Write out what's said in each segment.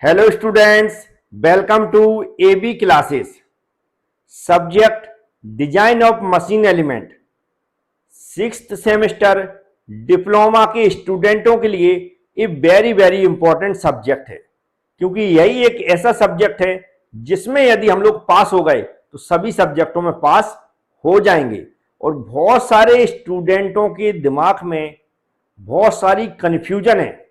Hello students, welcome to AB classes. Subject design of machine element, sixth semester diploma के स्टूडेंटों के लिए ये वेरी वेरी इंपॉर्टेंट सब्जेक्ट है, क्योंकि यही एक ऐसा सब्जेक्ट है जिसमें यदि हम लोग पास हो गए तो सभी सब्जेक्टों में पास हो जाएंगे। और बहुत सारे स्टूडेंटों के दिमाग में बहुत सारी कन्फ्यूजन है,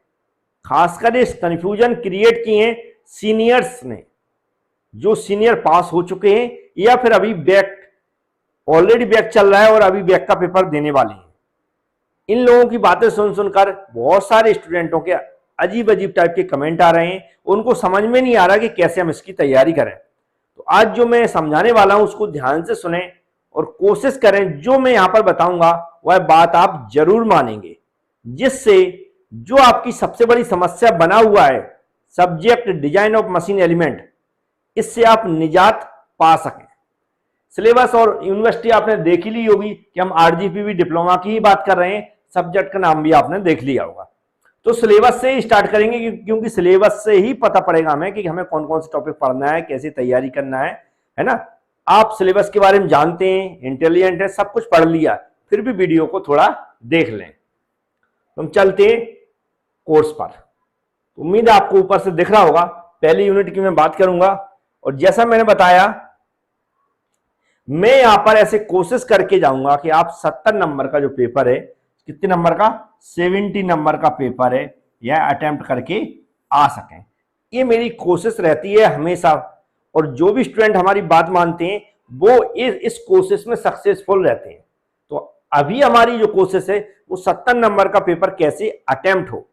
खासकर इस कंफ्यूजन क्रिएट किए हैं सीनियर्स ने, जो सीनियर पास हो चुके हैं या फिर अभी बैक ऑलरेडी बैक चल रहा है और अभी बैक का पेपर देने वाले हैं। इन लोगों की बातें सुन सुनकर बहुत सारे स्टूडेंटों के अजीब अजीब टाइप के कमेंट आ रहे हैं, उनको समझ में नहीं आ रहा कि कैसे हम इसकी तैयारी करें। तो आज जो मैं समझाने वाला हूं उसको ध्यान से सुने और कोशिश करें जो मैं यहां पर बताऊंगा वह बात आप जरूर मानेंगे, जिससे जो आपकी सबसे बड़ी समस्या बना हुआ है subject design of machine element, इससे आप निजात पा सकें। सिलेबस और यूनिवर्सिटी आपने देख ही ली होगी कि हम आरजीपीवी डिप्लोमा की ही बात कर रहे हैं, सब्जेक्ट का नाम भी आपने देख लिया होगा। तो सिलेबस से ही स्टार्ट करेंगे, क्योंकि सिलेबस से ही पता पड़ेगा हमें कि हमें कौन कौन से टॉपिक पढ़ना है, कैसे तैयारी करना है ना। आप सिलेबस के बारे में जानते हैं, इंटेलिजेंट है, सब कुछ पढ़ लिया, फिर भी वीडियो को थोड़ा देख लें। तो हम चलते कोर्स पर। उम्मीद है आपको ऊपर से दिख रहा होगा। पहली यूनिट की मैं बात करूंगा, और जैसा मैंने बताया मैं यहां पर ऐसे कोशिश करके जाऊंगा कि आप 70 नंबर का जो पेपर है, कितने नंबर का, 70 नंबर का पेपर है, यह अटेम्प्ट करके आ सकें। ये मेरी कोशिश रहती है हमेशा, और जो भी स्टूडेंट हमारी बात मानते हैं वो इस कोशिश में सक्सेसफुल रहते हैं। तो अभी हमारी जो कोशिश है वो 70 नंबर का पेपर कैसे अटेम्प्ट हो,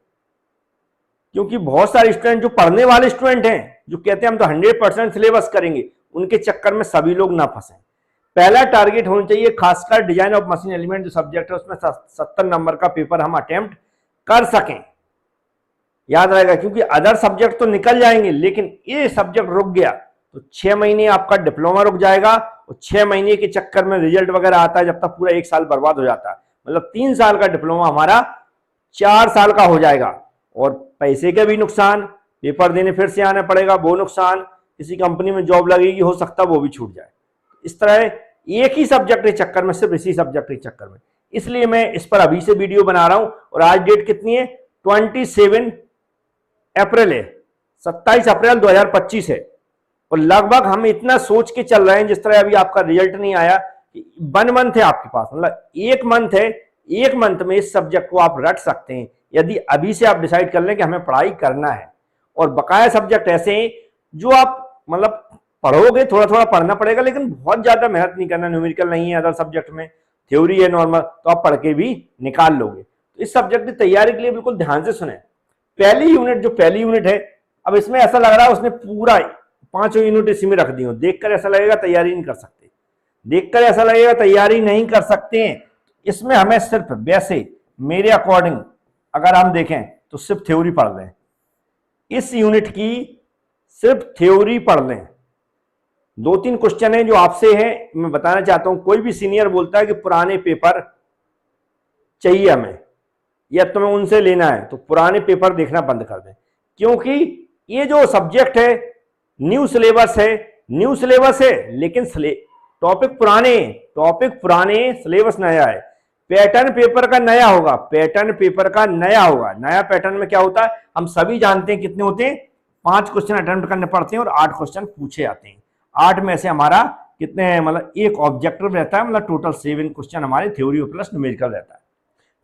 क्योंकि बहुत सारे स्टूडेंट जो पढ़ने वाले स्टूडेंट हैं, जो कहते हैं हम तो 100% सिलेबस करेंगे, उनके चक्कर में सभी लोग ना फंसे। पहला टारगेट होना चाहिए, खासकर डिजाइन ऑफ मशीन एलिमेंट जो सब्जेक्ट है उसमें 70 नंबर का पेपर हम अटेम्प्ट कर सकें। याद रहेगा, क्योंकि अदर सब्जेक्ट तो निकल जाएंगे, लेकिन ये सब्जेक्ट रुक गया तो 6 महीने आपका डिप्लोमा रुक जाएगा, और 6 महीने के चक्कर में रिजल्ट वगैरह आता है, जब तक पूरा 1 साल बर्बाद हो जाता है। मतलब 3 साल का डिप्लोमा हमारा 4 साल का हो जाएगा, और पैसे का भी नुकसान, पेपर देने फिर से आना पड़ेगा वो नुकसान, किसी कंपनी में जॉब लगेगी हो सकता है वो भी छूट जाए। इस तरह एक ही सब्जेक्ट के चक्कर में, सिर्फ इसी सब्जेक्ट के चक्कर में, इसलिए मैं इस पर अभी से वीडियो बना रहा हूं। और आज डेट कितनी है, 27 अप्रैल है, 27 अप्रैल 2025 है, और लगभग हम इतना सोच के चल रहे हैं, जिस तरह अभी आपका रिजल्ट नहीं आया, 1 मंथ है आपके पास, मतलब 1 मंथ है, 1 मंथ में इस सब्जेक्ट को आप रट सकते हैं यदि अभी से आप डिसाइड कर लें कि हमें पढ़ाई करना है। और बकाया सब्जेक्ट ऐसे हैं जो आप मतलब पढ़ोगे, थोड़ा थोड़ा पढ़ना पड़ेगा, लेकिन बहुत ज्यादा मेहनत नहीं करना, न्यूमेरिकल नहीं है, अदर सब्जेक्ट में थ्योरी है नॉर्मल, तो आप पढ़ के भी निकाल लोगे। तो इस सब्जेक्ट की तैयारी के लिए बिल्कुल ध्यान से सुने। पहली यूनिट है, अब इसमें ऐसा लग रहा है उसने पूरा 5 यूनिट इसी में रख दी हो, देखकर ऐसा लगेगा तैयारी नहीं कर सकते, देखकर ऐसा लगेगा तैयारी नहीं कर सकते हैं। इसमें हमें सिर्फ वैसे मेरे अकॉर्डिंग अगर हम देखें तो सिर्फ थ्योरी पढ़ लें, इस यूनिट की सिर्फ थ्योरी पढ़ लें। 2-3 क्वेश्चन है जो आपसे है, मैं बताना चाहता हूं। कोई भी सीनियर बोलता है कि पुराने पेपर चाहिए हमें, या तुम्हें उनसे लेना है, तो पुराने पेपर देखना बंद कर दें, क्योंकि ये जो सब्जेक्ट है न्यू सिलेबस है, लेकिन टॉपिक पुराने, सिलेबस नया है, पैटर्न पेपर का नया होगा, नया पैटर्न में क्या होता है हम सभी जानते हैं, कितने होते हैं, 5 क्वेश्चन अटेम्प्ट करने पड़ते हैं और 8 क्वेश्चन पूछे जाते हैं। 8 में से हमारा कितने, मतलब एक ऑब्जेक्टिव रहता है, मतलब टोटल 7 क्वेश्चन हमारे थ्योरी प्लस न्यूमेरिकल रहता है।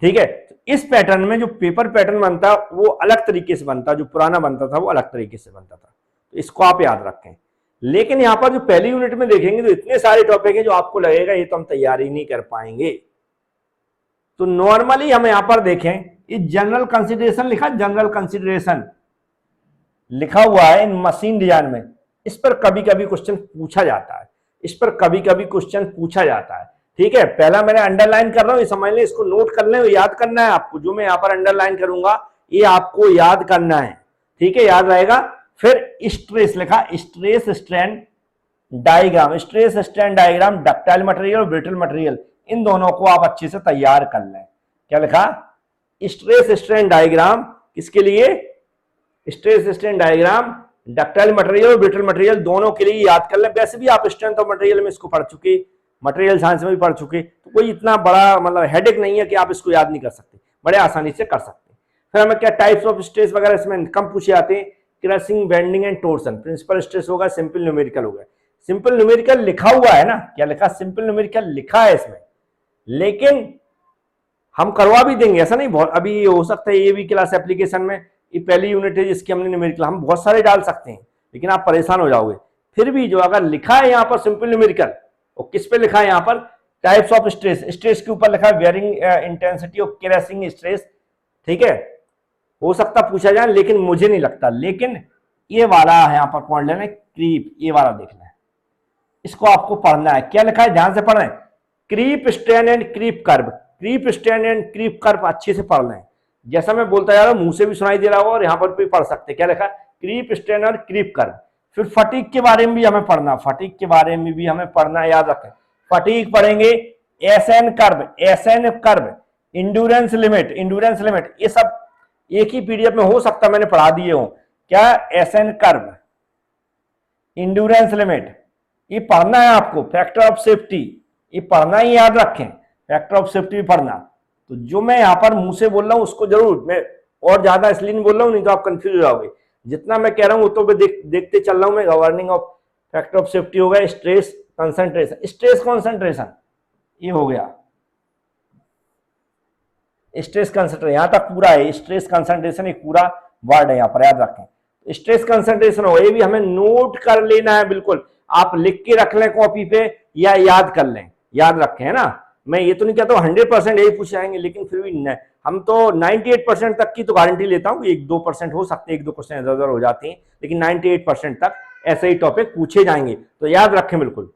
ठीक है, तो इस पैटर्न में जो पेपर पैटर्न बनता है वो अलग तरीके से बनता है, जो पुराना बनता था वो अलग तरीके से बनता था, तो इसको आप याद रखें। लेकिन यहां पर जो पहली यूनिट में देखेंगे तो इतने सारे टॉपिक है जो आपको लगेगा ये तो हम तैयारी नहीं कर पाएंगे। तो नॉर्मली हम यहां पर देखें, ये जनरल कंसीडरेशन लिखा हुआ है इन मशीन डिजाइन में, इस पर कभी कभी क्वेश्चन पूछा जाता है, ठीक है। पहला मैंने अंडरलाइन कर रहा हूं, ये समझ लें, इसको नोट कर लें, याद करना है आपको, जो मैं यहां पर अंडरलाइन करूंगा ये आपको याद करना है, ठीक है, याद रहेगा। फिर स्ट्रेस लिखा, stress strain diagram, ductile material और ब्रिटल मटेरियल, इन दोनों को आप अच्छे से तैयार कर लें। क्या लिखा, स्ट्रेस स्ट्रेन डायग्राम, किसके लिए, stress strain diagram, ductile material और ब्रिटल मटेरियल दोनों के लिए याद कर लें। वैसे भी आप स्ट्रेंथ ऑफ मटेरियल में इसको पढ़ चुके, मटेरियल साइंस में भी पढ़ चुके, तो कोई इतना बड़ा मतलब हेडेक नहीं है कि आप इसको याद नहीं कर सकते, बड़े आसानी से कर सकते हैं। फिर हमें क्या टाइप्स ऑफ स्ट्रेस वगैरह इसमें कम पूछे जाते हैं, crushing, bending and torsion. Principal stress होगा, सिंपल न्यूमेरिकल होगा। सिंपल न्यूमेरिकल लिखा हुआ है ना, क्या लिखा, सिंपल न्यूमेरिकल लिखा है इसमें, लेकिन हम करवा भी देंगे, ऐसा नहीं। बहुत अभी हो सकता है ये भी क्लास एप्लीकेशन में ये पहली यूनिट है जिसकी हमने न्यूमेरिकल, हम बहुत सारे डाल सकते हैं, लेकिन आप परेशान हो जाओगे। फिर भी जो अगर लिखा है यहाँ पर सिंपल न्यूमेरिकल, और किस पे लिखा है यहाँ पर, टाइप्स ऑफ स्ट्रेस, स्ट्रेस के ऊपर लिखा है varying intensity of crushing stress, ठीक है। हो सकता पूछा जाए, लेकिन मुझे नहीं लगता। लेकिन ये वाला यहाँ पर पढ़ लेना, क्रीप, ये वाला देखना है, इसको आपको पढ़ना है। क्या लिखा है, ध्यान से पढ़ना है, creep strain and creep curve. Creep strain and creep curve अच्छे से पढ़ना है, जैसा मैं बोलता जा रहा हूं, मुंह से भी सुनाई दे रहा होगा और यहाँ पर भी पढ़ सकते हैं। क्या लिखा है, क्रीप स्ट्रेन और क्रीप कर्व। फिर फटीग के बारे में भी हमें पढ़ना, फटीग के बारे में भी हमें पढ़ना, याद रखें। फटीग पढ़ेंगे, SN curve, SN curve, endurance limit, endurance limit, ये सब एक ही पीडीएफ में हो सकता मैंने पढ़ा दिए हो। क्या, एसएन कर्व, इंड्योरेंस लिमिट, ये पढ़ना है आपको। फैक्टर ऑफ सेफ्टी, ये पढ़ना ही, याद रखें। फैक्टर ऑफ सेफ्टी भी पढ़ना। तो जो मैं यहाँ पर मुंह से बोल रहा हूँ उसको जरूर, मैं और ज्यादा इसलिए नहीं बोल रहा हूँ, नहीं तो आप कंफ्यूज हो जाओगे। जितना मैं कह रहा हूँ तो देखते चल रहा हूँ मैं। Governing of factor of safety हो गया, स्ट्रेस कंसंट्रेशन, स्ट्रेस कॉन्सेंट्रेशन, ये हो गया स्ट्रेस कंसंट्रेशन, यहां तक पूरा है। स्ट्रेस कंसंट्रेशन एक पूरा वर्ड है यहाँ पर, याद रखें। स्ट्रेस कंसंट्रेशन हो, ये भी हमें नोट कर लेना है, बिल्कुल आप लिख के रख लें कॉपी पे या याद कर लें, याद रखें, है ना। मैं ये तो नहीं कहता हूँ 100% यही पूछ जाएंगे, लेकिन फिर भी हम तो 98% तक की तो गारंटी लेता हूँ। 1-2% हो सकते हैं, 1-2 क्वेश्चन इधर उधर हो जाते हैं, लेकिन 98% तक ऐसे ही टॉपिक पूछे जाएंगे, तो याद रखें बिल्कुल।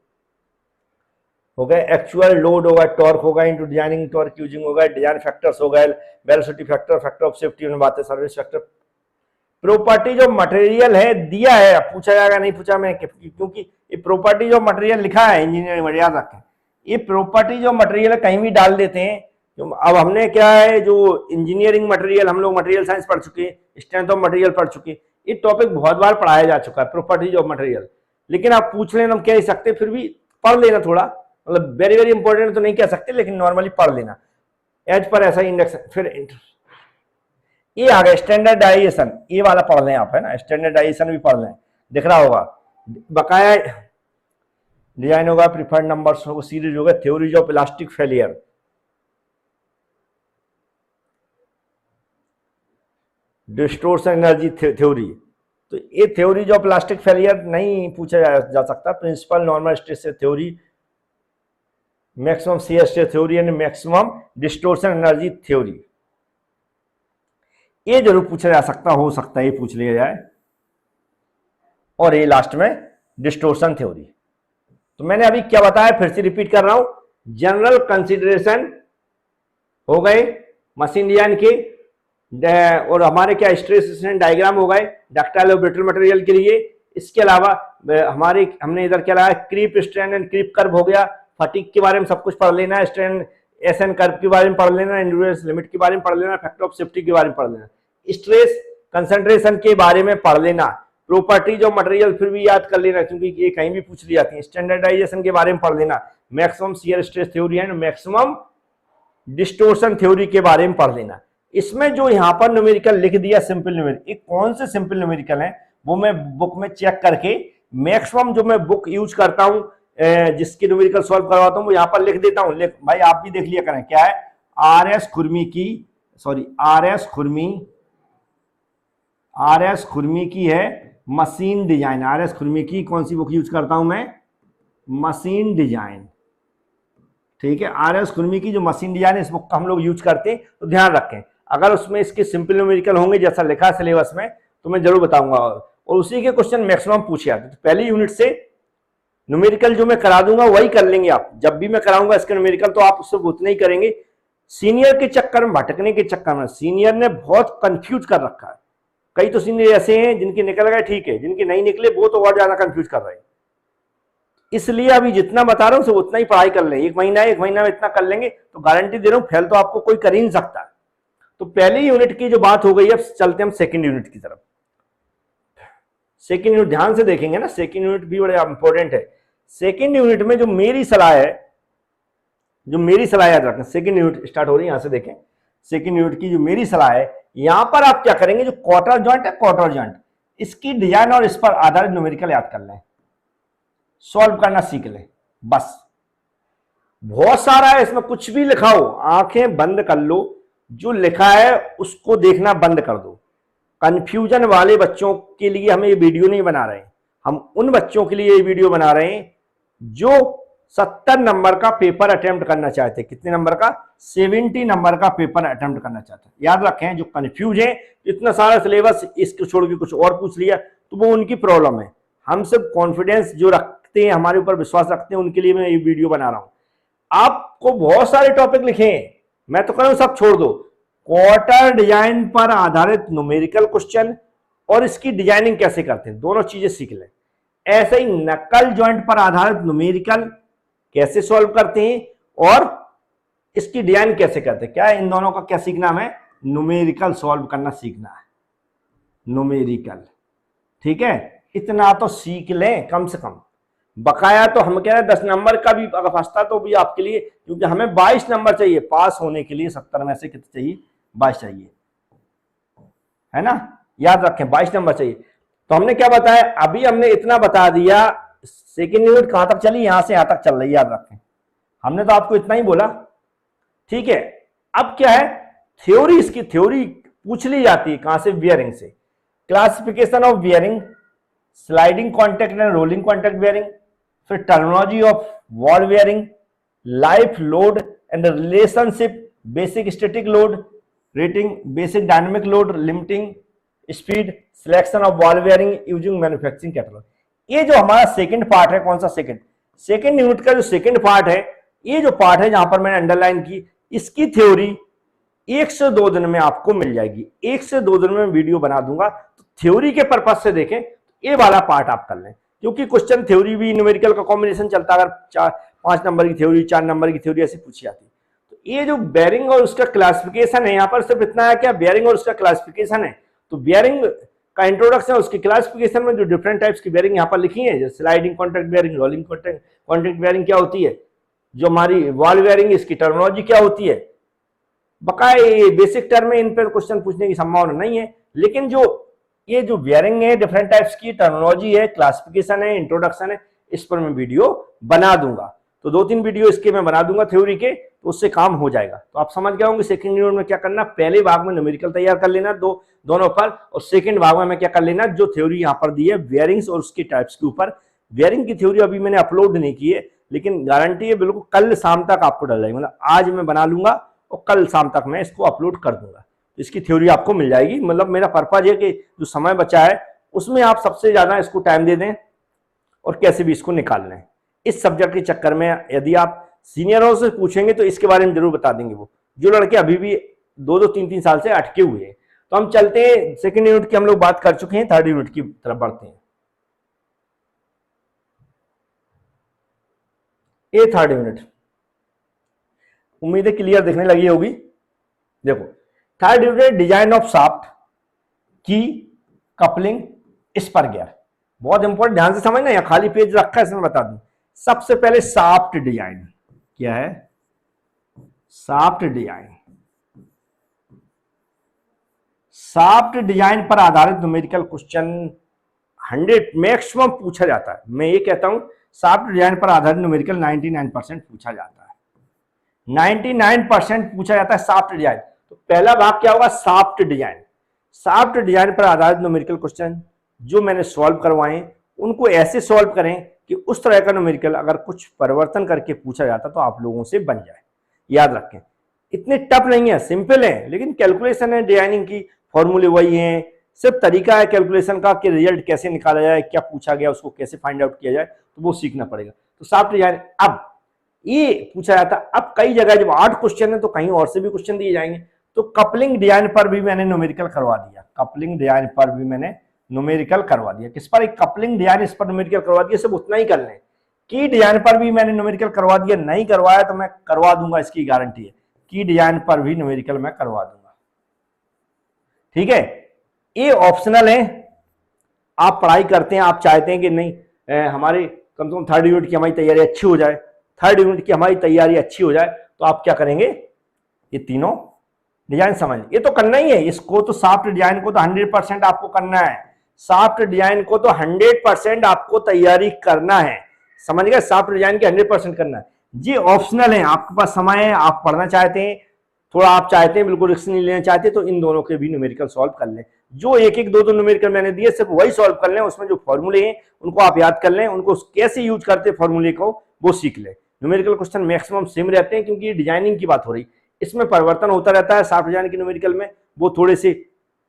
हो गए, एक्चुअल लोड होगा, टॉर्क होगा इनटू डिजाइनिंग टॉर्क यूजिंग होगा, डिजाइन फैक्टर्स हो गए, velocity factor, factor of safety में बात है, सर्विस फैक्टर। प्रॉपर्टी जो मटेरियल है दिया है, पूछा जाएगा नहीं पूछा मैं, क्योंकि ये प्रॉपर्टी जो मटेरियल लिखा है इंजीनियरिंग में, याद रखें। ये प्रॉपर्टी जो मटेरियल है कहीं भी डाल देते हैं। अब हमने क्या है, जो इंजीनियरिंग मटेरियल, हम लोग मटेरियल साइंस पढ़ चुके हैं, स्ट्रेंथ ऑफ मटेरियल पढ़ चुके हैं, ये टॉपिक बहुत बार पढ़ाया जा चुका है, प्रॉपर्टीज ऑफ मटेरियल। लेकिन आप पूछ लेना, हम कह ही सकते, फिर भी पढ़ लेना थोड़ा, मतलब वेरी वेरी इंपॉर्टेंट तो नहीं कह सकते, लेकिन नॉर्मली पढ़ लेना एज पर ऐसा इंडेक्स। फिर ये आ गया स्टैंडर्डाइजेशन, ये वाला पढ़ लें आप, है ना। स्टैंडर्डाइजेशन भी पढ़ लें, दिख रहा होगा। बकाया डिजाइन होगा, प्रिफर्ड नंबर्स होगा, सीरीज होगा, theories of elastic failure, distortion energy theory. तो ये थ्योरीज ऑफ इलास्टिक फेलियर नहीं पूछा जा सकता। Principal normal stress theory, maximum shear stress theory and maximum distortion energy theory, ये जरूर पूछा जा सकता, हो सकता है ये पूछ लिया जाए। और ये लास्ट में डिस्टोर्शन थ्योरी। तो मैंने अभी क्या बताया, फिर से रिपीट कर रहा हूं। जनरल कंसीडरेशन हो गए मशीन डिजाइन के, और हमारे क्या स्ट्रेस डायग्राम हो गए डक्टाइल और ब्रिटल मटेरियल के लिए। इसके अलावा हमारे हमने इधर क्या लगाया, creep strain and creep curve हो गया। फटीग के बारे में सब कुछ पढ़ लेना है, स्ट्रेन एसएन कर्व के बारे में पढ़ लेना, एंड्योरेंस लिमिट के बारे में पढ़ लेना, फैक्टर ऑफ सेफ्टी के बारे में पढ़ लेना, स्ट्रेस कंसंट्रेशन के बारे में पढ़ लेना, प्रॉपर्टीज ऑफ मटेरियल फिर भी याद कर लेना, क्योंकि ये कहीं भी पूछ ली जाती है। स्टैंडर्डाइजेशन के बारे में पढ़ लेना, maximum shear stress theory and maximum distortion theory के बारे में पढ़ लेना। इसमें जो यहाँ पर न्यूमेरिकल लिख दिया सिंपल न्यूमेरिकल, कौन से सिंपल न्यूमेरिकल है वो मैं बुक में चेक करके, मैक्सिमम जो मैं बुक यूज करता हूँ जिसकी न्यूमेरिकल सॉल्व करवाता हूँ वो यहाँ पर लिख देता हूँ। भाई आप भी देख लिया करें, क्या है, आर.एस. खुरमी की है मशीन डिजाइन। आर.एस. खुरमी की कौन सी बुक यूज करता हूं मैं, मशीन डिजाइन, ठीक है। आर.एस. खुरमी की जो मशीन डिजाइन है, इस बुक का हम लोग यूज करते हैं, तो ध्यान रखें। अगर उसमें इसके सिंपल न्यूमेरिकल होंगे जैसा लिखा है सिलेबस में, तो मैं जरूर बताऊंगा, और उसी के क्वेश्चन मैक्सिमम पूछे जाते। तो पहली यूनिट से न्यूमेरिकल जो मैं करा दूंगा वही कर लेंगे आप। जब भी मैं कराऊंगा इसके न्यूमेरिकल तो आप उससे उतना ही करेंगे। सीनियर के चक्कर में भटकने के चक्कर में सीनियर ने बहुत कंफ्यूज कर रखा है। कई तो सीनियर ऐसे हैं जिनके निकल गए ठीक है, जिनके नहीं निकले वो तो और ज्यादा कंफ्यूज कर रहे हैं। इसलिए अभी जितना बता रहा हूं सब उतना ही पढ़ाई कर लें। एक महीना में इतना कर लेंगे तो गारंटी दे रहा हूं फेल तो आपको कोई कर ही नहीं सकता। तो पहली यूनिट की जो बात हो गई, अब चलते हम सेकंड यूनिट की तरफ। सेकेंड यूनिट ध्यान से देखेंगे ना, सेकेंड यूनिट भी बड़ा इंपॉर्टेंट है। सेकेंड यूनिट में जो मेरी सलाह है, जो मेरी सलाह याद रखें, सेकेंड यूनिट स्टार्ट हो रही है, यहां से देखें, सेकेंड यूनिट की जो मेरी सलाह है, यहां पर आप क्या करेंगे, जो क्वार्टर जॉइंट है, क्वार्टर जॉइंट, इसकी डिजाइन और इस पर आधारित न्यूमेरिकल याद कर लें, सॉल्व करना सीख लें बस। बहुत सारा है इसमें, कुछ भी लिखा हो आंखें बंद कर लो, जो लिखा है उसको देखना बंद कर दो। कंफ्यूजन वाले बच्चों के लिए हम ये वीडियो नहीं बना रहे हैं, हम उन बच्चों के लिए ये वीडियो बना रहे हैं जो 70 नंबर का पेपर अटेम्प्ट करना चाहते हैं। कितने नंबर का? 70 नंबर का पेपर अटेम्प्ट करना चाहते हैं। याद रखें, जो कंफ्यूज है, इतना सारा सिलेबस इसको छोड़ के कुछ और पूछ लिया तो वो उनकी प्रॉब्लम है। हम सब कॉन्फिडेंस जो रखते हैं, हमारे ऊपर विश्वास रखते हैं, उनके लिए मैं ये वीडियो बना रहा हूं। आपको बहुत सारे टॉपिक लिखे हैं, मैं तो कह रहा हूं सब छोड़ दो। क्वार्टर डिजाइन पर आधारित न्यूमेरिकल क्वेश्चन और इसकी डिजाइनिंग कैसे करते हैं, दोनों चीजें सीख लें। ऐसे ही नकल जॉइंट पर आधारित न्यूमेरिकल कैसे सॉल्व करते हैं और इसकी डिजाइन कैसे करते हैं, क्या इन दोनों का क्या सीखना है? न्यूमेरिकल सॉल्व करना सीखना है, न्यूमेरिकल। ठीक है, इतना तो सीख लें कम से कम। बकाया तो हम कह रहे हैं 10 नंबर का भी अगर फंसता तो भी आपके लिए, क्योंकि हमें 22 नंबर चाहिए पास होने के लिए। 70 में से कितने चाहिए? 22 चाहिए, है ना? याद रखें 22 नंबर चाहिए। तो हमने क्या बताया, अभी हमने इतना बता दिया। सेकेंड यूनिट कहां तक चली? यहां से यहां तक चल रही, याद रखें। हमने तो आपको इतना ही बोला, ठीक है। अब क्या है, थ्योरी, इसकी थ्योरी पूछ ली जाती है कहां से? बियरिंग से। Classification of bearing, sliding contact and rolling contact bearing, फिर terminology of ball bearing, life load and relationship, basic static load, rating, basic dynamic load, limiting speed, selection of ball bearing using manufacturing catalogue. ये जो हमारा second part है, कौन सा? Second unit का जो second part है, ये जो पार्ट है जहां पर मैंने अंडरलाइन की, इसकी थ्योरी 1 से 2 दिन में आपको मिल जाएगी। 1 से 2 दिन में वीडियो बना दूंगा। तो थ्योरी के पर्पज से देखें, ये वाला पार्ट आप कर लें, क्योंकि क्वेश्चन थ्योरी भी न्यूमेरिकल का कॉम्बिनेशन चलता है। अगर 5 नंबर की थ्योरी, 4 नंबर की थ्योरी ऐसी पूछी जाती है। तो ये जो बेयरिंग और उसका क्लासिफिकेशन है, यहां पर सिर्फ इतना है क्या, बेयरिंग और उसका क्लासिफिकेशन है। तो बेयरिंग का इंट्रोडक्शन, उसकी क्लासिफिकेशन में जो डिफरेंट टाइप्स की बेयरिंग यहां पर लिखी है, जैसे sliding contact bearing, rolling contact bearing क्या होती है, जो हमारी वॉल बेयरिंग, इसकी टर्मिनोलॉजी क्या होती है। बकाये बेसिक टर्म में इन पर क्वेश्चन पूछने की संभावना नहीं है, लेकिन जो ये जो बेयरिंग है, डिफरेंट टाइप्स की टर्मिनोलॉजी है, क्लासिफिकेशन है, इंट्रोडक्शन है, इस पर मैं वीडियो बना दूंगा। तो 2-3 वीडियो इसके मैं बना दूंगा थ्योरी के, तो उससे काम हो जाएगा। तो आप समझ गए होंगे सेकंड यूनिट में क्या करना। पहले भाग में न्यूमेरिकल तैयार कर लेना दोनों पर, और सेकंड भाग में मैं क्या कर लेना, जो थ्योरी यहां पर दी है बेयरिंग्स और उसके टाइप्स के ऊपर। बेयरिंग की थ्योरी अभी मैंने अपलोड नहीं की है, लेकिन गारंटी है बिल्कुल कल शाम तक आपको डल जाएगी। मतलब आज मैं बना लूंगा और कल शाम तक मैं इसको अपलोड कर दूंगा, इसकी थ्योरी आपको मिल जाएगी। मतलब मेरा पर्पज है कि जो समय बचा है उसमें आप सबसे ज्यादा इसको टाइम दे दें और कैसे भी इसको निकाल लें। इस सब्जेक्ट के चक्कर में यदि आप सीनियरों से पूछेंगे तो इसके बारे में जरूर बता देंगे वो, जो लड़के अभी भी 2-2, 3-3 साल से अटके हुए हैं। तो हम चलते हैं, सेकेंड यूनिट की हम लोग बात कर चुके हैं, थर्ड यूनिट की तरफ बढ़ते हैं। ये थर्ड यूनिट उम्मीद है क्लियर दिखने लगी होगी। देखो, third unit design of shaft, की, कपलिंग, स्पर गियर। बहुत इंपॉर्टेंट, ध्यान से समझना, यहां खाली पेज रखा है इसमें बता दूं। सबसे पहले शाफ्ट डिजाइन क्या है? शाफ्ट डिजाइन, शाफ्ट डिजाइन पर आधारित न्यूमेरिकल क्वेश्चन 100 मैक्सिमम पूछा जाता है। मैं ये कहता हूं शाफ्ट डिजाइन पर आधारित न्यूमेरिकल 99% पूछा जाता है। 99% पूछा जाता है शाफ्ट डिजाइन। तो पहला भाग क्या होगा? Shaft design. शाफ्ट डिजाइन पर आधारित न्यूमेरिकल क्वेश्चन जो मैंने सॉल्व करवाए, उनको ऐसे सॉल्व करें कि उस तरह का न्यूमेरिकल अगर कुछ परिवर्तन करके पूछा जाता तो आप लोगों से बन जाए। याद रखें, इतने टफ नहीं है, सिंपल है, लेकिन कैलकुलेशन है डिजाइनिंग की, फॉर्मूले वही हैं, सिर्फ तरीका है कैलकुलेशन का कि रिजल्ट कैसे निकाला जाए, क्या पूछा गया उसको कैसे फाइंड आउट किया जाए, तो वो सीखना पड़ेगा। तो शाफ्ट डिजाइन अब ये पूछा जाता। अब कई जगह जब 8 क्वेश्चन है तो कहीं और से भी क्वेश्चन दिए जाएंगे। तो कपलिंग डिजाइन पर भी मैंने न्यूमेरिकल करवा दिया, कपलिंग डिजाइन पर भी मैंने न्यूमेरिकल करवा दिया। किस पर? एक कपलिंग डिजाइन, इस पर न्यूमेरिकल करवा दिया, सिर्फ उतना ही कर लें। की डिजाइन पर भी मैंने न्यूमेरिकल करवा दिया, नहीं करवाया तो मैं करवा दूंगा, इसकी गारंटी है। की डिजाइन पर भी न्यूमेरिकल मैं करवा दूंगा, ठीक है। ये ऑप्शनल है, आप पढ़ाई करते हैं, आप चाहते हैं कि नहीं हमारे कम से कम थर्ड यूनिट की हमारी तैयारी अच्छी हो जाए, थर्ड यूनिट की हमारी तैयारी अच्छी हो जाए, तो आप क्या करेंगे, ये तीनों डिजाइन समझ, ये तो करना ही है इसको, तो सॉफ्ट डिजाइन को तो 100% आपको करना है, सॉफ्ट डिजाइन को तो 100% आपको तैयारी करना है, समझ गए, सॉफ्ट डिजाइन की 100% करना है। जी ऑप्शनल है, आपके पास समय है, आप पढ़ना चाहते हैं, थोड़ा आप चाहते हैं बिल्कुल रिस्क नहीं लेना चाहते, तो इन दोनों के भी न्यूमेरिकल सॉल्व कर लें, जो एक एक दो दो न्यूमेरिकल मैंने दिए सिर्फ वही सॉल्व कर लें, उसमें जो फॉर्मूले हैं उनको आप याद कर लें, उनको कैसे यूज करते फॉर्मूले को वो सीख लें। न्यूमेरिकल क्वेश्चन मैक्सिमम सेम रहते हैं, क्योंकि ये डिजाइनिंग की बात हो रही, इसमें परिवर्तन होता रहता है, सॉफ्ट डिजाइन के न्यूमेरिकल में वो थोड़े से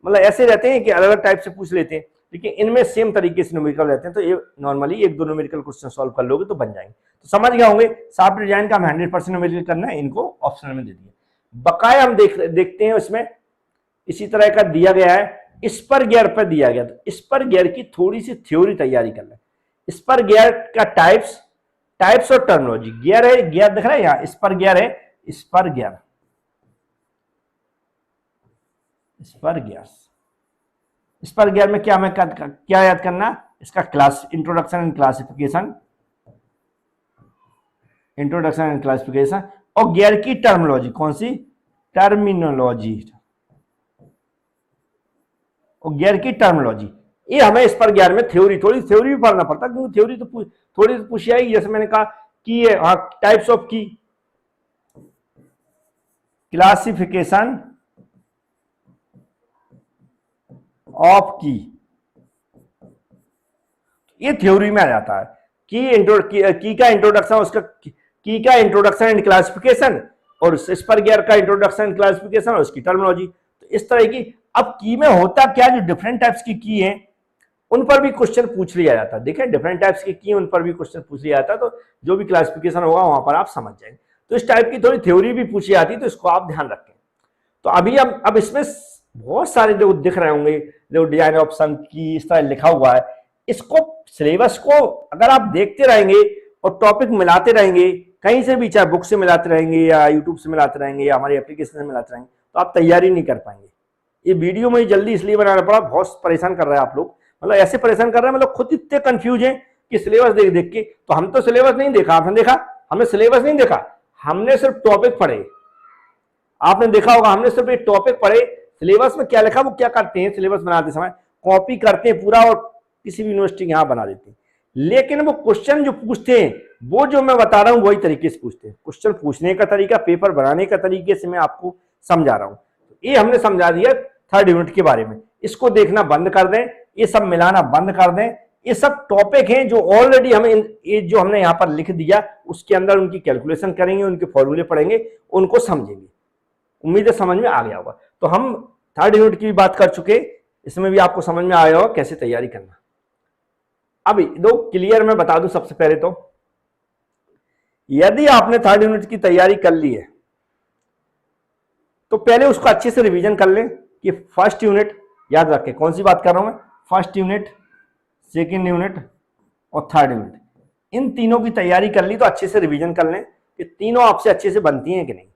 मतलब ऐसे रहते हैं कि अलग अलग टाइप से पूछ लेते हैं, लेकिन इनमें सेम तरीके से न्यूमेरिकल रहते हैं, तो ये नॉर्मली एक दो न्यूमेरिकल क्वेश्चन सॉल्व कर लोगे तो बन जाएंगे। तो समझ गए होंगे सॉफ्ट डिजाइन का हमें 100% न्यूमेरिकल करना है, इनको ऑप्शनल में दे दिया। बकाया हम देखते हैं उसमें इसी तरह का दिया गया है, स्पर गियर पर दिया गया, तो स्पर गियर की थोड़ी सी थ्योरी तैयारी कर लें। स्पर गियर का टाइप्स और टर्मिनोलॉजी, गियर है, गियर दिख रहा है यहाँ, स्पर गियर है, स्पर गियर, स्पर गियर में क्या याद करना, इसका क्लास इंट्रोडक्शन एंड क्लासिफिकेशन, और गियर की टर्मिनोलॉजी, कौन सी टर्मिनोलॉजी, और गियर की टर्मिनोलॉजी, ये हमें स्पर गियर में थ्योरी भी पढ़ना पड़ता, क्योंकि थ्योरी तो थोड़ी पूछी आएगी, जैसे मैंने कहा की टाइप्स ऑफ की, क्लासिफिकेशन ऑफ की, ये थ्योरी में आ जाता है, की का इंट्रोडक्शन, उसका की का इंट्रोडक्शन एंड क्लासिफिकेशन, और स्पर गियर का इंट्रोडक्शन एंड क्लासिफिकेशन और उसकी टर्मिनोलॉजी। तो इस तरह की, अब की में होता क्या, जो डिफरेंट टाइप्स की है उन पर भी क्वेश्चन पूछ लिया जाता है, देखें डिफरेंट टाइप्स की उन पर भी क्वेश्चन पूछ लिया जाता है, तो जो भी क्लासिफिकेशन होगा वहां पर आप समझ जाएंगे। तो इस टाइप की थोड़ी थ्योरी भी पूछी जाती है, तो इसको आप ध्यान रखें। तो अभी अब इसमें बहुत सारे जो दिख रहे होंगे, जो डिजाइन ऑप्शन की इस तरह लिखा हुआ है, इसको सिलेबस को अगर आप देखते रहेंगे और टॉपिक मिलाते रहेंगे, कहीं से भी, चाहे बुक से मिलाते रहेंगे या यूट्यूब से मिलाते रहेंगे या हमारी एप्लीकेशन से मिलाते रहेंगे, तो आप तैयारी नहीं कर पाएंगे। ये वीडियो में जल्दी इसलिए बनाना पड़ा, बहुत परेशान कर रहे हैं आप लोग, मतलब ऐसे परेशान कर रहे हैं, मतलब खुद इतने कंफ्यूज हैं कि सिलेबस देख के, तो हम तो सिलेबस नहीं देखा, आपने देखा, हमने सिलेबस नहीं देखा, हमने सिर्फ टॉपिक पढ़े, आपने देखा होगा हमने सिर्फ एक टॉपिक पढ़े, सिलेबस में क्या लिखा वो क्या करते हैं, सिलेबस बनाते समय कॉपी करते हैं पूरा और किसी भी यूनिवर्सिटी यहाँ बना देते हैं, लेकिन वो क्वेश्चन जो पूछते हैं वो जो मैं बता रहा हूँ वही तरीके से पूछते हैं, क्वेश्चन पूछने का तरीका, पेपर बनाने का तरीके से मैं आपको समझा रहा हूँ। ये हमने समझा दिया थर्ड यूनिट के बारे में, इसको देखना बंद कर दें, ये सब मिलाना बंद कर दें, ये सब टॉपिक हैं जो ऑलरेडी हमें ये जो हमने यहाँ पर लिख दिया उसके अंदर उनकी कैलकुलेशन करेंगे, उनके फॉर्मूले पढ़ेंगे, उनको समझेंगे। उम्मीद है समझ में आ गया होगा। तो हम थर्ड यूनिट की भी बात कर चुके, इसमें भी आपको समझ में आया होगा कैसे तैयारी करना। अभी दो क्लियर मैं बता दूं, सबसे पहले तो यदि आपने थर्ड यूनिट की तैयारी कर ली है तो पहले उसको अच्छे से रिवीजन कर लें कि फर्स्ट यूनिट याद रखें, कौन सी बात कर रहा हूं मैं, फर्स्ट यूनिट, सेकेंड यूनिट और थर्ड यूनिट, इन तीनों की तैयारी कर ली तो अच्छे से रिवीजन कर लें कि तीनों आपसे अच्छे से बनती हैं कि नहीं,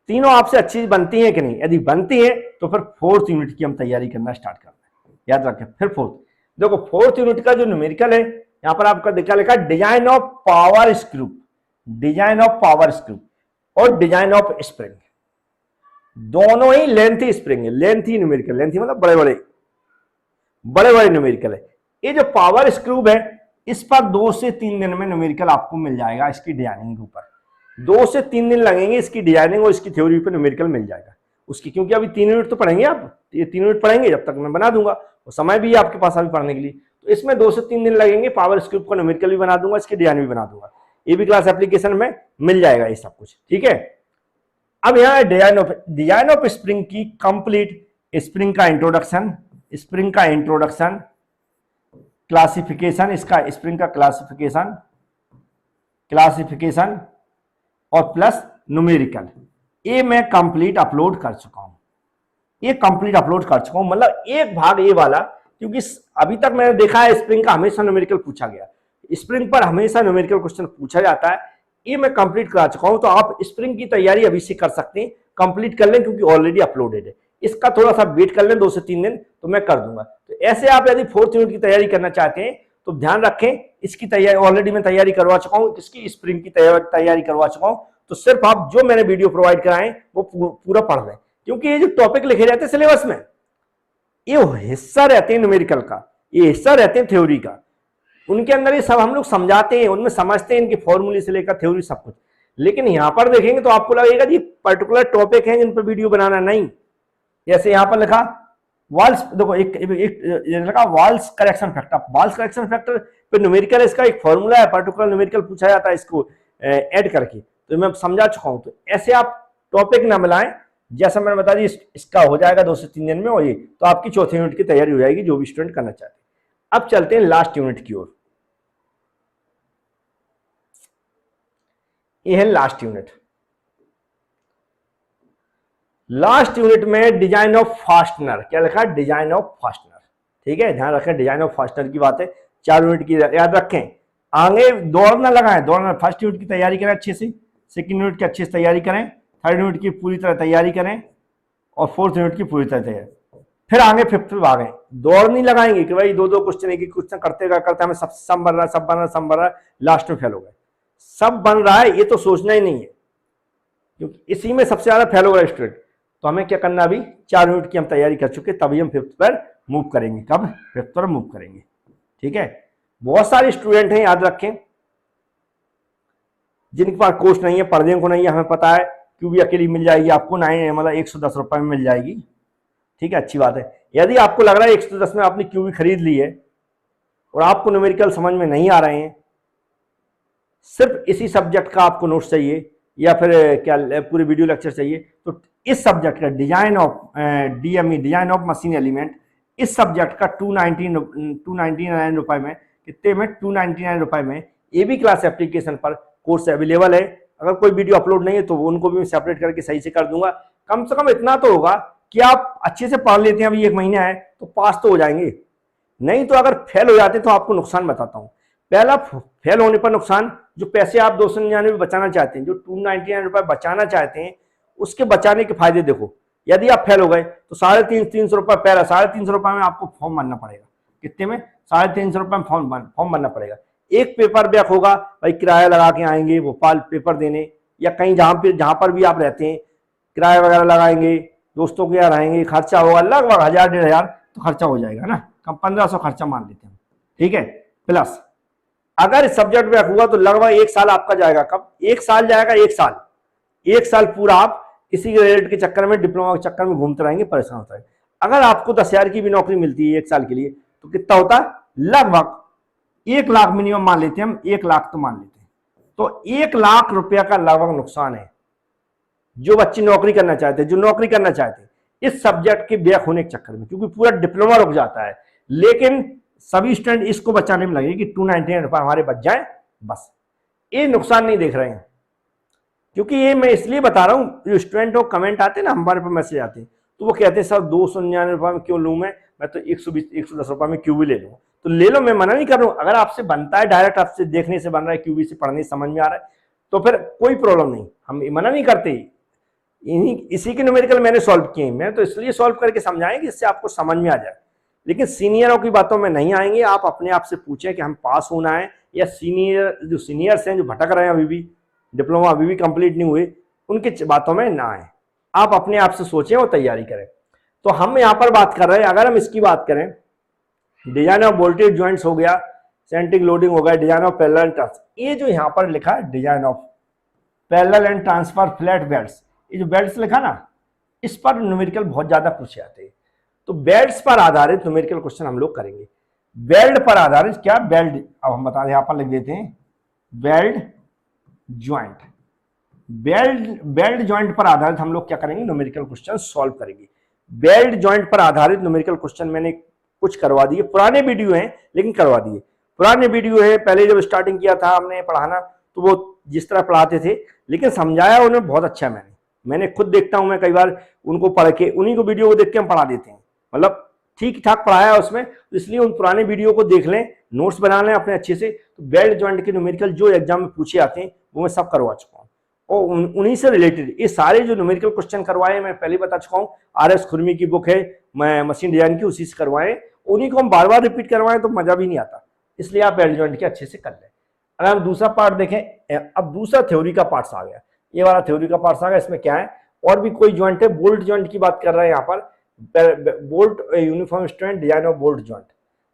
तीनों आपसे अच्छी बनती हैं कि नहीं, यदि बनती हैं तो फिर फोर्थ यूनिट की हम तैयारी करना स्टार्ट करते हैं। याद रखें, फिर फोर्थ, देखो फोर्थ यूनिट का जो न्यूमेरिकल है यहां पर आपका लिखा design of power screw, design of power screw और डिजाइन ऑफ स्प्रिंग, दोनों ही लेंथी स्प्रिंग है, लेंथी न्यूमेरिकल, लेंथी मतलब बड़े बड़े न्यूमेरिकल है। ये जो पावर स्क्रू है इस पर 2 से 3 दिन में न्यूमेरिकल आपको मिल जाएगा, इसकी डिजाइनिंग के ऊपर 2 से 3 दिन लगेंगे, इसकी डिजाइनिंग और इसकी थ्योरी पे न्यूमेरिकल मिल जाएगा उसकी, क्योंकि अभी 3 यूनिट तो पढ़ेंगे आप, ये 3 यूनिट पढ़ेंगे जब तक मैं बना दूंगा, और समय भी आपके पास अभी पढ़ने के लिए, तो इसमें 2 से 3 दिन लगेंगे, पावर स्क्रू का न्यूमेरिकल भी बना दूंगा, इसकी डिजाइन भी बना दूंगा, ये भी क्लास एप्लीकेशन में मिल जाएगा ये सब कुछ, ठीक है। अब यहाँ डिजाइन ऑफ स्प्रिंग की कंप्लीट, स्प्रिंग का इंट्रोडक्शन, क्लासिफिकेशन, इसका स्प्रिंग का क्लासिफिकेशन और प्लस न्यूमेरिकल, ये मैं कंप्लीट अपलोड कर चुका हूं, मतलब एक भाग ये वाला, क्योंकि अभी तक मैंने देखा है स्प्रिंग का हमेशा न्यूमेरिकल पूछा गया, स्प्रिंग पर हमेशा न्यूमेरिकल क्वेश्चन पूछा जाता है, ये मैं कंप्लीट करा चुका हूं, तो आप स्प्रिंग की तैयारी अभी से कर सकते हैं, कंप्लीट कर लें क्योंकि ऑलरेडी अपलोडेड है, इसका थोड़ा सा वेट कर लें 2 से 3 दिन तो मैं कर दूंगा। तो तो ऐसे आप यदि 4th यूनिट की तैयारी करना चाहते हैं तो ध्यान रखें, इसकी तैयारी ऑलरेडी मैं तैयारी करवा चुका हूं, इसकी स्प्रिंग की तैयारी करवा चुका हूं। तो सिर्फ आप जो मैंने वीडियो प्रोवाइड कराएं वो पूरा पढ़ लें, क्योंकि ये जो टॉपिक लिखे रहते हैं सिलेबस में, ये हिस्सा रहते हैं न्यूमेरिकल का, ये हिस्सा रहते हैं थ्योरी का। उनके अंदर ये सब हम लोग समझाते हैं, उनमें समझते हैं, इनके फॉर्मूले से लेकर थ्योरी सब कुछ। लेकिन यहां पर देखेंगे तो आपको लगेगा जी पर्टिकुलर टॉपिक है जिन पर वीडियो बनाना, नहीं। जैसे यहां पर लिखा वॉल्स, देखो एक लिखा walls correction factor, walls correction factor पे न्यूमेरिकल, इसका एक फॉर्मूला है, पर्टिकुलर न्यूमेरिकल पूछा जाता है इसको ऐड करके, तो मैं समझा चुका हूं। तो ऐसे आप टॉपिक ना मिलाएं, जैसा मैंने बता दी इसका हो जाएगा 2 से 3 दिन में, और ये तो आपकी चौथे यूनिट की तैयारी हो जाएगी जो भी स्टूडेंट करना चाहते हैं। अब चलते हैं लास्ट यूनिट की ओर। ये है लास्ट यूनिट। लास्ट यूनिट में डिजाइन ऑफ फास्टनर, क्या लिखा है? Design of fastener. ठीक है, ध्यान रखें, डिजाइन ऑफ फास्टनर की बात है, 4 यूनिट की याद रखें। आगे दौड़ ना लगाएं, दौड़ना, फर्स्ट यूनिट की तैयारी करें अच्छे से, सेकंड यूनिट की अच्छे से तैयारी करें, थर्ड यूनिट की पूरी तरह तैयारी करें, और 4th यूनिट की पूरी तरह तैयारी। फिर आगे 5th में भागें। दौड़ नहीं लगाएंगे कि भाई 2-2 क्वेश्चन, एक क्वेश्चन करते हमें सब बन रहा है, लास्ट में फेल हो गए। सब बन रहा है ये तो सोचना ही नहीं है, क्योंकि इसी में सबसे ज्यादा फेल हो रहा है स्टूडेंट। तो हमें क्या करना, अभी 4 यूनिट की हम तैयारी कर चुके, तभी हम 5th पर मूव करेंगे। कब? 5th पर मूव करेंगे। ठीक है, बहुत सारे स्टूडेंट हैं, याद रखें, जिनके पास कोर्स नहीं है, पढ़ने को नहीं है, हमें पता है क्यूबी अकेली मिल जाएगी आपको, 9 मतलब 110 रुपए में मिल जाएगी। ठीक है, अच्छी बात है। यदि आपको लग रहा है 110 में आपने क्यूबी खरीद ली है और आपको न्यूमेरिकल समझ में नहीं आ रहे हैं, सिर्फ इसी सब्जेक्ट का आपको नोट्स चाहिए या फिर क्या पूरे वीडियो लेक्चर चाहिए, तो इस सब्जेक्ट का design of DME, design of machine element, इस सब्जेक्ट का 299 रुपए में, कितने में? 299 रुपए में एबी क्लास एप्लीकेशन पर कोर्स अवेलेबल है। अगर कोई वीडियो अपलोड नहीं है तो उनको भी मैं सेपरेट करके सही से कर दूंगा। कम से कम इतना तो होगा कि आप अच्छे से पढ़ लेते हैं, अभी 1 महीना है तो पास तो हो जाएंगे। नहीं तो अगर फेल हो जाते तो आपको नुकसान बताता हूं। पहला, फेल होने पर नुकसान, जो पैसे आप 299 बचाना चाहते हैं, जो 299 रुपए बचाना चाहते हैं, उसके बचाने के फायदे देखो। यदि आप फेल हो गए तो 350 रुपए, पहला 350 रुपए में आपको फॉर्म भरना पड़ेगा। कितने में? 350 रुपए में फॉर्म भरना पड़ेगा। एक पेपर बैक होगा, भाई किराया लगा के आएंगे भोपाल पेपर देने, या कहीं जहां पर भी आप रहते हैं किराया वगैरह लगाएंगे, दोस्तों के यहाँ रहेंगे, खर्चा होगा लगभग 1000-1500 तो खर्चा हो जाएगा ना, कम 1500 खर्चा मान लेते हैं। ठीक है, प्लस अगर सब्जेक्ट बैक हुआ तो लगभग 1 साल आपका जाएगा। कब? 1 साल जाएगा, 1 साल पूरा आप इसी ग्रेड के चक्कर में, डिप्लोमा के चक्कर में घूमते रहेंगे, परेशान होता है। अगर आपको 10,000 की भी नौकरी मिलती है 1 साल के लिए तो कितना होता है? लगभग 1 लाख मिनिमम मान लेते हैं हम, 1 लाख तो मान लेते हैं। तो 1 लाख रुपया का लगभग नुकसान है जो बच्चे नौकरी करना चाहते हैं, जो नौकरी करना चाहते हैं इस सब्जेक्ट के बैक होने के चक्कर में, क्योंकि पूरा डिप्लोमा रुक जाता है। लेकिन सभी स्टूडेंट इसको बचाने में लगे कि 299 रुपए हमारे बच जाए, बस। ये नुकसान नहीं देख रहे हैं, क्योंकि ये मैं इसलिए बता रहा हूं, जो स्टूडेंट हो कमेंट आते हैं ना, हमारे पर मैसेज आते हैं, तो वो कहते हैं सर 299 रुपए में क्यों लूं, मैं तो 120-110 रुपए में क्यों भी ले लूं। तो ले लो, मैं मना नहीं कर रहा हूं। अगर आपसे बनता है, डायरेक्ट आपसे देखने से बन रहा है, क्यूबी से पढ़ने से समझ में आ रहा है, तो फिर कोई प्रॉब्लम नहीं, हम मना नहीं करते। इसी के न्यूमेरिकल मैंने सॉल्व किए, मैं तो इसलिए सॉल्व करके समझाएं कि इससे आपको समझ में आ जाए। लेकिन सीनियरों की बातों में नहीं आएंगे। आप अपने आप से पूछें कि हम पास होना है, या जो सीनियर्स हैं जो भटक रहे हैं, अभी भी डिप्लोमा अभी भी कंप्लीट नहीं हुए, उनकी बातों में ना आए। आप अपने आप से सोचें और तैयारी करें। तो हम यहाँ पर बात कर रहे हैं, अगर हम इसकी बात करें, डिजाइन ऑफ वोल्टेज ज्वाइंट्स हो गया, सेंट्रिक लोडिंग हो गया, डिजाइन ऑफ पैरेलल ट्रांसफर, ये जो यहाँ पर लिखा है design of parallel and transfer flat belts, ये जो बेल्ट्स लिखा ना, इस पर न्यूमेरिकल बहुत ज्यादा पूछे जाते हैं। तो बेल्ट्स पर आधारित न्यूमेरिकल क्वेश्चन हम लोग करेंगे। बेल्ट पर आधारित, क्या बेल्ट, अब हम बता दें, यहां पर लिख देते हैं बेल्ट ज्वाइंट। बेल्ट ज्वाइंट पर आधारित हम लोग क्या करेंगे? न्यूमेरिकल क्वेश्चन सॉल्व करेंगे। बेल्ट ज्वाइंट पर आधारित न्यूमेरिकल क्वेश्चन मैंने कुछ करवा दिए, पुराने वीडियो हैं लेकिन करवा दिए। पुराने वीडियो है, पहले जब स्टार्टिंग किया था हमने पढ़ाना तो वो जिस तरह पढ़ाते थे, लेकिन समझाया उन्हें बहुत अच्छा मैंने खुद देखता हूं, मैं कई बार उनको पढ़ के, उन्हीं को वीडियो को देख के हम पढ़ा देते हैं, मतलब ठीक ठाक पढ़ाया उसमें, तो इसलिए उन पुराने वीडियो को देख लें, नोट्स बना लें अपने अच्छे से। तो बेल्ट ज्वाइंट के न्यूमेरिकल जो एग्जाम में पूछे आते हैं वो मैं सब करवा चुका हूँ, और उन्हीं से रिलेटेड ये सारे जो न्यूमेरिकल क्वेश्चन करवाए मैं पहले बता चुका हूँ। RS खुरमी की बुक है, मैं मशीन डिजाइन की, उसी से करवाए, उन्हीं को हम बार बार रिपीट करवाएं तो मजा भी नहीं आता, इसलिए आप बेल्ट जॉइंट के अच्छे से कर लें। अगर हम दूसरा पार्ट देखें, अब दूसरा थ्योरी का पार्ट्स आ गया, ये वाला थ्योरी का पार्ट्स आ गया। इसमें क्या है, और भी कोई जॉइंट है, बोल्ट जॉइंट की बात कर रहे हैं यहाँ पर, bolt uniform strength design of bolt joint.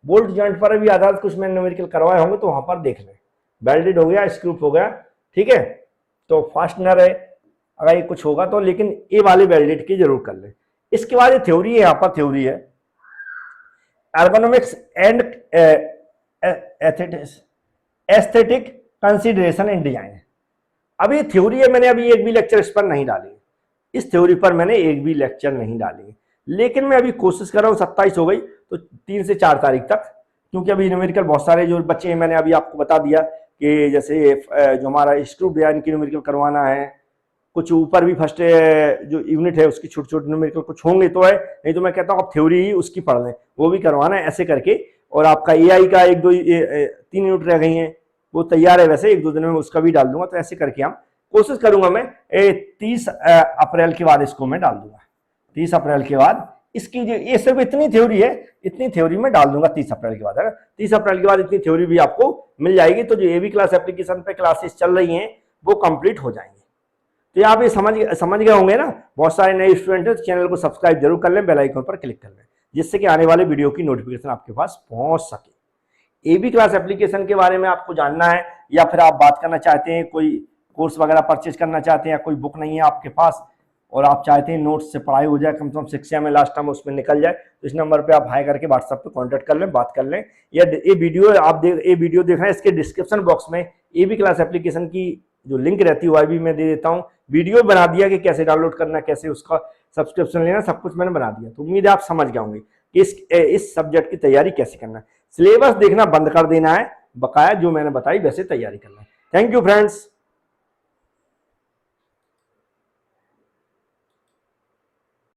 Bolt joint पर भी आधारित कुछ मैंने न्यूमेरिकल करवाए होंगे तो वहां पर देख लें। बेल्टेड हो गया, स्क्रूप हो गया, ठीक है, तो फास्टनर है, अगर ये कुछ होगा तो, लेकिन ये वाले बेल्टेड की जरूर कर लें। इसके बाद ये थ्योरी है, यहाँ पर थ्योरी है ergonomics and aesthetic consideration in design. अब ये थ्योरी है, मैंने अभी एक भी लेक्चर इस पर नहीं डाली, इस थ्योरी पर मैंने एक भी लेक्चर नहीं डाली, लेकिन मैं अभी कोशिश कर रहा हूँ, 27 हो गई तो 3 से 4 तारीख तक, क्योंकि अभी न्यूमेरिकल बहुत सारे जो बच्चे हैं, मैंने अभी आपको बता दिया कि जैसे जो हमारा स्क्रू डिजाइन की न्यूमेरिकल करवाना है, कुछ ऊपर भी फर्स्ट जो यूनिट है उसकी छोटे छोटे न्यूमेरिकल कुछ होंगे तो है, नहीं तो मैं कहता हूँ आप थ्योरी ही उसकी पढ़ लें, वो भी करवाना है ऐसे करके। और आपका एआई का 3 यूनिट रह गई हैं, वो तैयार है, वैसे 1-2 दिन में उसका भी डाल दूंगा। तो ऐसे करके हम कोशिश करूंगा, मैं 30 अप्रैल के बाद इसको मैं डाल दूंगा। 30 अप्रैल के बाद इसकी जो ये सिर्फ इतनी थ्योरी है, इतनी थ्योरी में डाल दूंगा 30 अप्रैल के बाद। अगर 30 अप्रैल के बाद इतनी थ्योरी भी आपको मिल जाएगी तो जो एबी क्लास एप्लीकेशन पे क्लासेस चल रही हैं वो कंप्लीट हो जाएंगी। तो आप ये समझ गए होंगे ना। बहुत सारे नए स्टूडेंट हैं, चैनल को सब्सक्राइब जरूर कर लें, बेल आइकन पर क्लिक कर लें, जिससे कि आने वाले वीडियो की नोटिफिकेशन आपके पास पहुंच सके। एबी क्लास एप्लीकेशन के बारे में आपको जानना है, या फिर आप बात करना चाहते हैं, कोई कोर्स वगैरह परचेज करना चाहते हैं, या कोई बुक नहीं है आपके पास और आप चाहते हैं नोट्स से पढ़ाई हो जाए, कम से कम शिक्षा में लास्ट टाइम उसमें निकल जाए, तो इस नंबर पे आप हाई करके व्हाट्सएप पे कांटेक्ट कर लें, बात कर लें। या ये वीडियो देख रहे हैं, इसके डिस्क्रिप्शन बॉक्स में एबी क्लास एप्लीकेशन की जो लिंक रहती है वो भी मैं दे देता हूँ। वीडियो बना दिया कि कैसे डाउनलोड करना, कैसे उसका सब्सक्रिप्शन लेना, सब कुछ मैंने बना दिया। तो उम्मीद है आप समझ गए होंगे कि इस सब्जेक्ट की तैयारी कैसे करना है। सिलेबस देखना बंद कर देना है, बकाया जो मैंने बताई वैसे तैयारी करना है। Thank you friends.